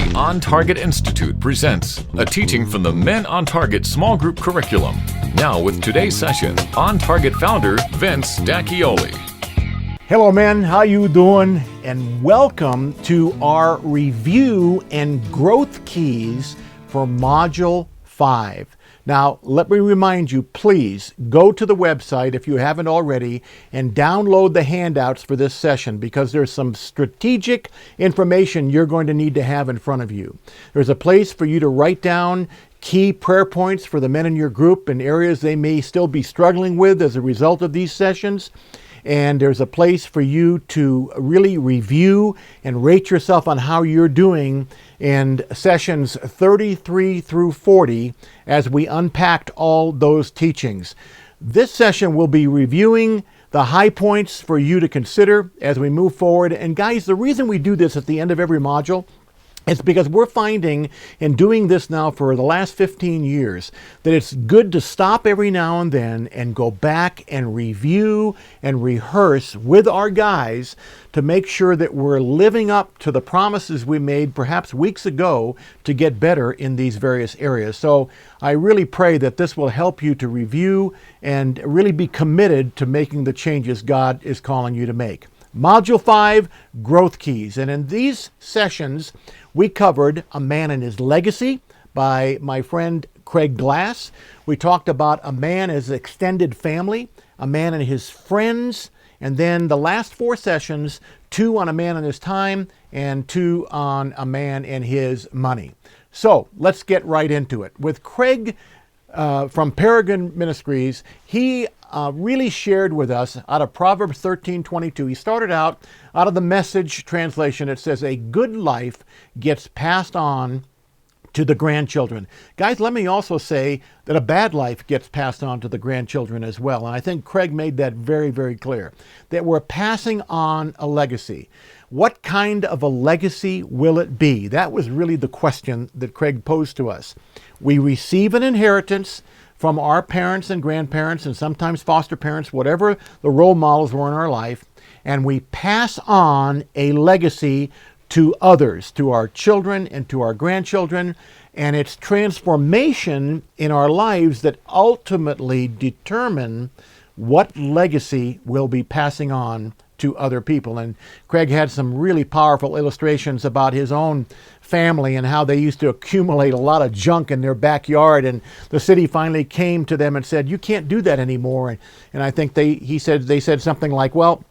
The On Target Institute presents a teaching from the Men on Target small group curriculum. Now with today's session, On Target founder Vince D'Acchioli. Hello men, how you doing? And welcome to our review and growth keys for Module 5. Now, let me remind you, please go to the website if you haven't already and download the handouts for this session because there's some strategic information you're going to need to have in front of you. There's a place for you to write down key prayer points for the men in your group and areas they may still be struggling with as a result of these sessions. And there's a place for you to really review and rate yourself on how you're doing in sessions 33 through 40 as we unpacked all those teachings. This session will be reviewing the high points for you to consider as we move forward. And guys, the reason we do this at the end of every module it's because we're finding in doing this now for the last 15 years that it's good to stop every now and then and go back and review and rehearse with our guys to make sure that we're living up to the promises we made perhaps weeks ago to get better in these various areas. So I really pray that this will help you to review and really be committed to making the changes God is calling you to make. Module 5, Growth Keys. And in these sessions, we covered A Man and His Legacy by my friend Craig Glass. We talked about a man and his extended family, a man and his friends, and then the last 4 sessions, 2 on a man and his time, and 2 on a man and his money. So let's get right into it. With Craig from Peregrine Ministries, he really shared with us out of Proverbs 13:22. He started out of the Message translation. It says, a good life gets passed on to the grandchildren. Guys, let me also say that a bad life gets passed on to the grandchildren as well. And I think Craig made that very, very clear, that we're passing on a legacy. What kind of a legacy will it be? That was really the question that Craig posed to us. We receive an inheritance from our parents and grandparents and sometimes foster parents, whatever the role models were in our life, and we pass on a legacy to others, to our children and to our grandchildren, and it's transformation in our lives that ultimately determine what legacy we'll be passing on to other people. And Craig had some really powerful illustrations about his own family and how they used to accumulate a lot of junk in their backyard, and the city finally came to them and said, you can't do that anymore. And I think they said something like, well,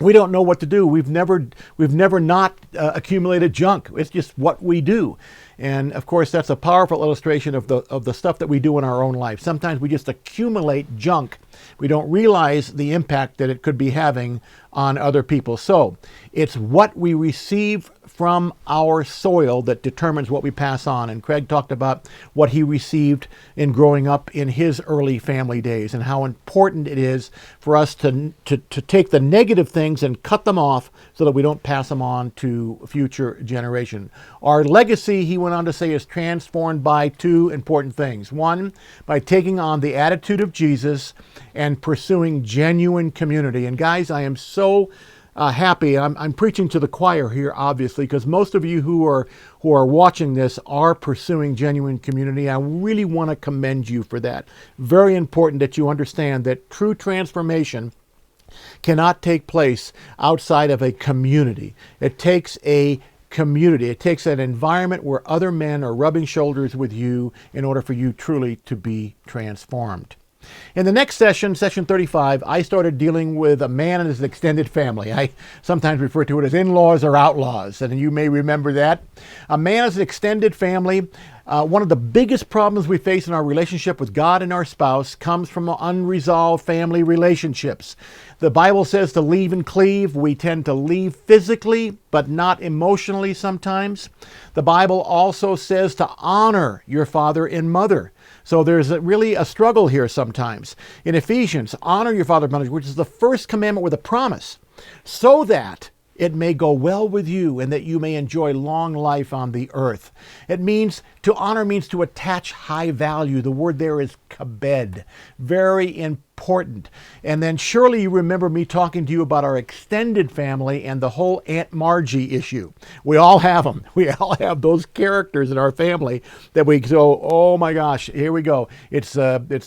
we don't know what to do. We've never not accumulated junk. It's just what we do. And of course, that's a powerful illustration of the stuff that we do in our own life. Sometimes we just accumulate junk. We don't realize the impact that it could be having on other people. So it's what we receive from our soil that determines what we pass on. And Craig talked about what he received in growing up in his early family days and how important it is for us to take the negative things and cut them off so that we don't pass them on to future generation. Our legacy, he went on to say, is transformed by 2 important things. 1, by taking on the attitude of Jesus and pursuing genuine community. And guys, I am so happy. I'm preaching to the choir here, obviously, because most of you who are watching this are pursuing genuine community. I really want to commend you for that. Very important that you understand that true transformation cannot take place outside of a community. It takes a community. It takes an environment where other men are rubbing shoulders with you in order for you truly to be transformed. In the next session, session 35, I started dealing with a man and his extended family. I sometimes refer to it as in-laws or outlaws, and you may remember that. A man and his extended family. One of the biggest problems we face in our relationship with God and our spouse comes from unresolved family relationships. The Bible says to leave and cleave. We tend to leave physically, but not emotionally sometimes. The Bible also says to honor your father and mother. So there's really a struggle here sometimes. In Ephesians, honor your father and mother, which is the first commandment with a promise, so that it may go well with you and that you may enjoy long life on the earth. It means to honor means to attach high value. The word there is kabed. Very important important. And then surely you remember me talking to you about our extended family and the whole Aunt Margie issue. We all have them. We all have those characters in our family that we go, oh my gosh, here we go. It's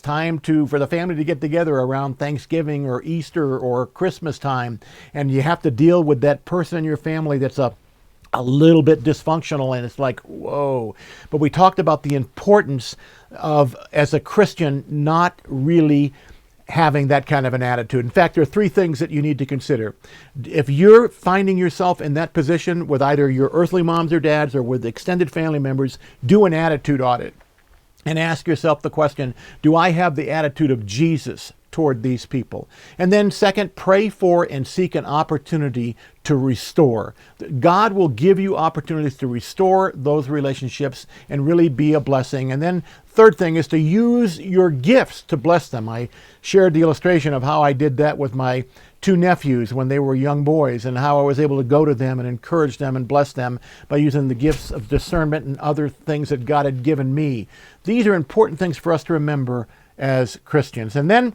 time for the family to get together around Thanksgiving or Easter or Christmas time, and you have to deal with that person in your family that's a little bit dysfunctional, and it's like, whoa. But we talked about the importance of, as a Christian, not really having that kind of an attitude. In fact, there are three things that you need to consider. If you're finding yourself in that position with either your earthly moms or dads or with extended family members, do an attitude audit and ask yourself the question, do I have the attitude of Jesus toward these people? And then second, pray for and seek an opportunity to restore. God will give you opportunities to restore those relationships and really be a blessing. And then third thing is to use your gifts to bless them. I shared the illustration of how I did that with my two nephews when they were young boys, and how I was able to go to them and encourage them and bless them by using the gifts of discernment and other things that God had given me. These are important things for us to remember as Christians. And then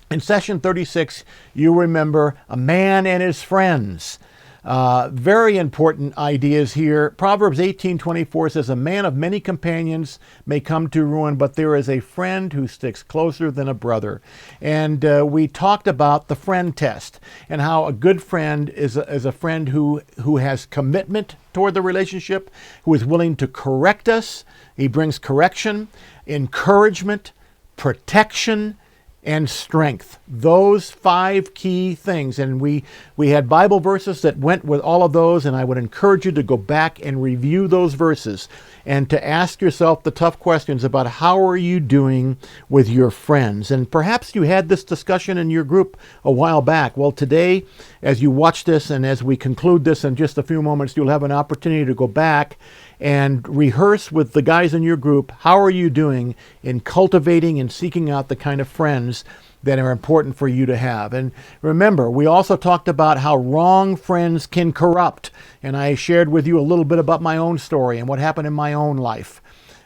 in session 36, you remember a man and his friends. Very important ideas here. Proverbs 18:24 says, a man of many companions may come to ruin, but there is a friend who sticks closer than a brother. And we talked about the friend test and how a good friend is a friend who has commitment toward the relationship, who is willing to correct us. He brings correction, encouragement, protection, and strength. Those 5 key things. And we had Bible verses that went with all of those, and I would encourage you to go back and review those verses and to ask yourself the tough questions about how are you doing with your friends. And perhaps you had this discussion in your group a while back. Well, today, as you watch this and as we conclude this in just a few moments, you'll have an opportunity to go back and rehearse with the guys in your group, how are you doing in cultivating and seeking out the kind of friends that are important for you to have. And remember, we also talked about how wrong friends can corrupt. And I shared with you a little bit about my own story and what happened in my own life,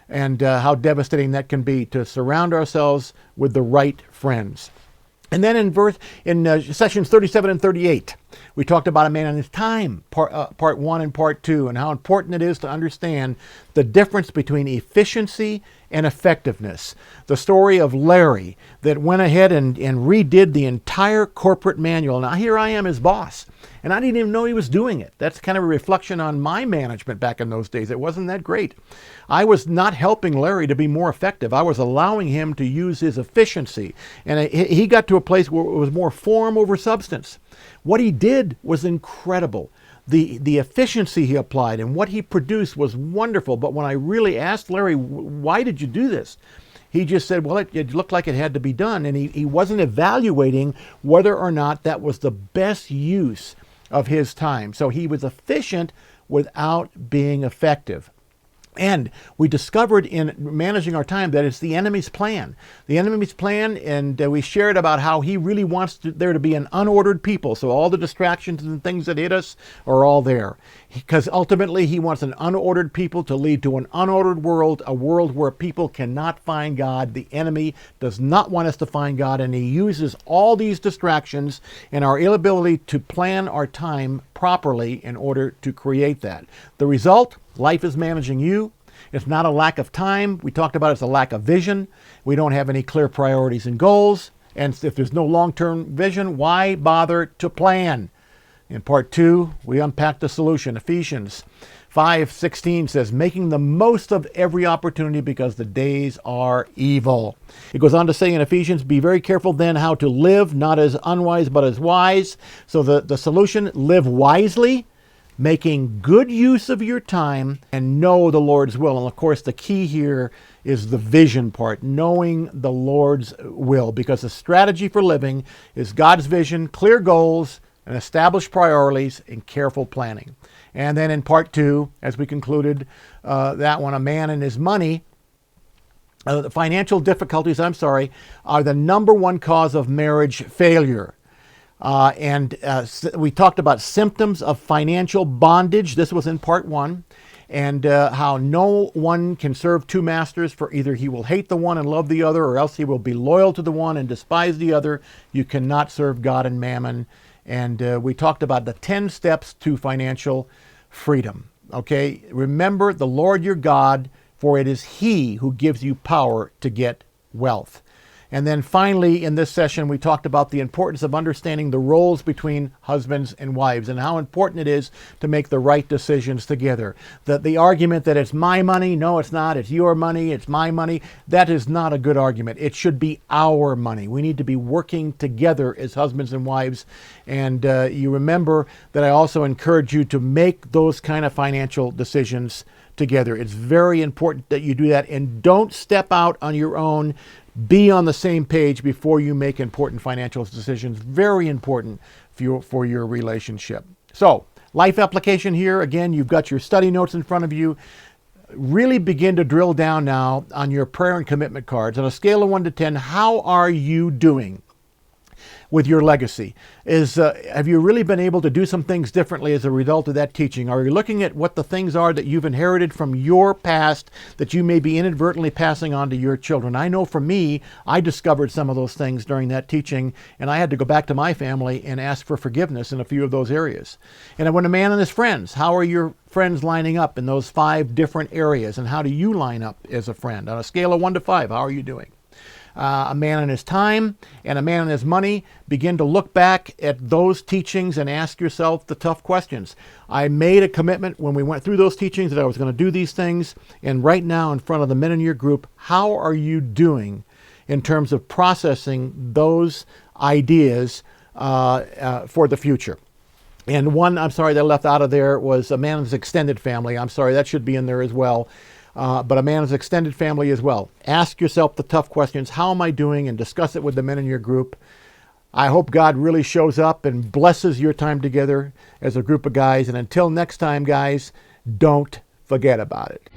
and how devastating that can be to surround ourselves with the right friends. And then in sessions 37 and 38, we talked about a man and his time, part 1 and part 2, and how important it is to understand the difference between efficiency and effectiveness. The story of Larry that went ahead and redid the entire corporate manual. Now here I am, his boss, and I didn't even know he was doing it. That's kind of a reflection on my management back in those days. It wasn't that great. I was not helping Larry to be more effective. I was allowing him to use his efficiency. And he got to a place where it was more form over substance. What he did was incredible. The efficiency he applied and what he produced was wonderful. But when I really asked Larry, why did you do this? He just said, well, it looked like it had to be done. And he wasn't evaluating whether or not that was the best use of his time. So he was efficient without being effective. And we discovered in managing our time that it's the enemy's plan. The enemy's plan, and we shared about how he really wants there to be an unordered people. So all the distractions and things that hit us are all there. Because ultimately he wants an unordered people to lead to an unordered world, a world where people cannot find God. The enemy does not want us to find God, and he uses all these distractions and our inability to plan our time properly in order to create that. The result? Life is managing you. It's not a lack of time. We talked about it's a lack of vision. We don't have any clear priorities and goals. And if there's no long-term vision, why bother to plan? In part 2, we unpack the solution. Ephesians 5:16 says, making the most of every opportunity because the days are evil. It goes on to say in Ephesians, be very careful then how to live, not as unwise, but as wise. So the solution, live wisely, making good use of your time, and know the Lord's will. And of course, the key here is the vision part, knowing the Lord's will, because the strategy for living is God's vision, clear goals, and established priorities, and careful planning. And then in part 2, as we concluded that one, a man and his money, the financial difficulties, are the number one cause of marriage failure. We talked about symptoms of financial bondage. This was in part 1. and how no one can serve two masters, for either he will hate the one and love the other, or else he will be loyal to the one and despise the other. You cannot serve God and mammon. And we talked about the 10 steps to financial freedom. Okay, remember the Lord your God, for it is he who gives you power to get wealth. And then finally, in this session, we talked about the importance of understanding the roles between husbands and wives and how important it is to make the right decisions together. The argument that it's my money, no, it's not, it's your money, it's my money, that is not a good argument. It should be our money. We need to be working together as husbands and wives. And you remember that I also encourage you to make those kind of financial decisions together. It's very important that you do that, and don't step out on your own. Be on the same page before you make important financial decisions. Very important for your relationship. So, life application here. Again, you've got your study notes in front of you. Really begin to drill down now on your prayer and commitment cards. On a scale of 1 to 10, how are you doing with your legacy? Have you really been able to do some things differently as a result of that teaching? Are you looking at what the things are that you've inherited from your past that you may be inadvertently passing on to your children? I know for me, I discovered some of those things during that teaching, and I had to go back to my family and ask for forgiveness in a few of those areas. And when a man and his friends, how are your friends lining up in those 5 different areas, and how do you line up as a friend? On a scale of 1 to 5, how are you doing? A man and his time and a man and his money. Begin to look back at those teachings and ask yourself the tough questions. I made a commitment when we went through those teachings that I was going to do these things. And right now, in front of the men in your group, how are you doing in terms of processing those ideas for the future? And one, I'm sorry, that I left out of there was a man and his extended family. I'm sorry, that should be in there as well. But a man and his extended family as well. Ask yourself the tough questions. How am I doing? And discuss it with the men in your group. I hope God really shows up and blesses your time together as a group of guys. And until next time, guys, don't forget about it.